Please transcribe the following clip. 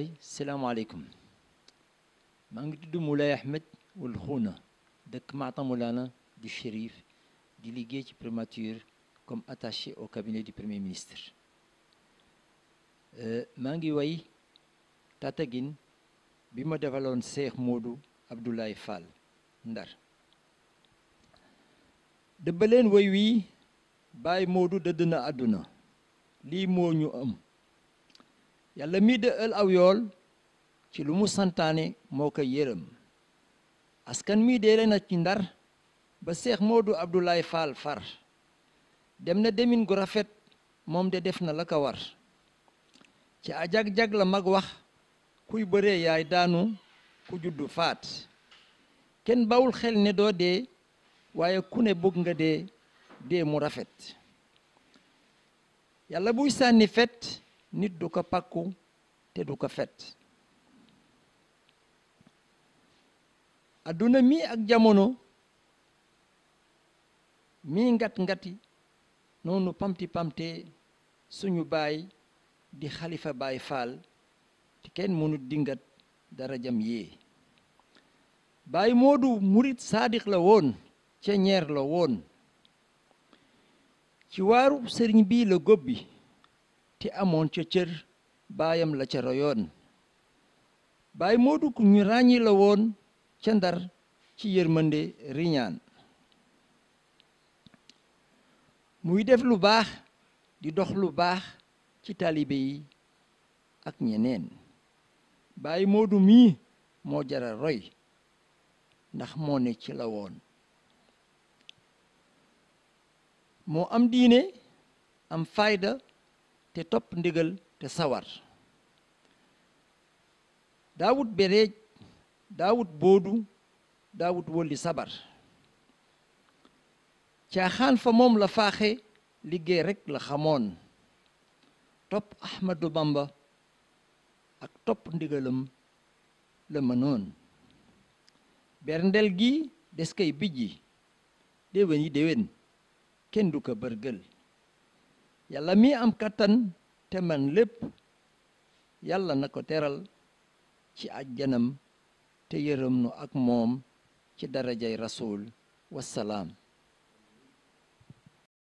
Baye salaamaaleykum maa ngi tudd Moulay Ahmed Wul Khouna dëkk Matam Moulana di shérif di liggéey ci primature comme attaché au cabinet du premier ministre maa ngi way Tataguine bi ma defaloon Cheikh Modou Abdoulaye Fall Ndar dëbbaleen way wii Baye Modou dëdd na àdduna lii moo ñu am yàlla mi dëël aw yool ci lu mu santaane moo ko yërëm askan mi deele na ci Ndar ba Cheikh Modou Abdoulaye Fall far dem na demin gu rafet moom de def na la ko war ci ajag-jag la mag wax kuy bëree yaay daanu ku juddu faat kenn bawul xel ne doo dee waaye ku ne bëgg nga dee mu rafet yàlla buy sànni fet nit du ko pakku te du ko fet adduna mi ak jamono mi ngat-ngati noonu pamti-pamte suñu baay di xalifa Baay Faal te kenn mënu dingat darajam yee Baay Moodu murit saadix la woon ca ñeer la woon ci waaru sëriñ bii la góbbi te amoon ca cër baayam la ca royoon Baay Moodu ku ñu ràññi la woon ca Ndar ci yërmande riñaan muy def lu baax di dox lu baax ci taalibe yi ak ñeneen Baay Moodu mii moo jara roy ndax moo ne ci la woon moo am diine am fayda te topp ndigal te sawar daawut bereej daawut boodu daawut wolli sabar caaxaan fa moom la faaxe liggéey rekk la xamoon topp Ahmadu Bamba ak topp ndigalam la mënoon berndel gi des kay bijji déwén yi déwén kenn du ko bërgël yàlla mi am kattan te man lépp yàlla na ko teral ci àjjanam te yërëm nu ak moom ci darajay rasul wassalaam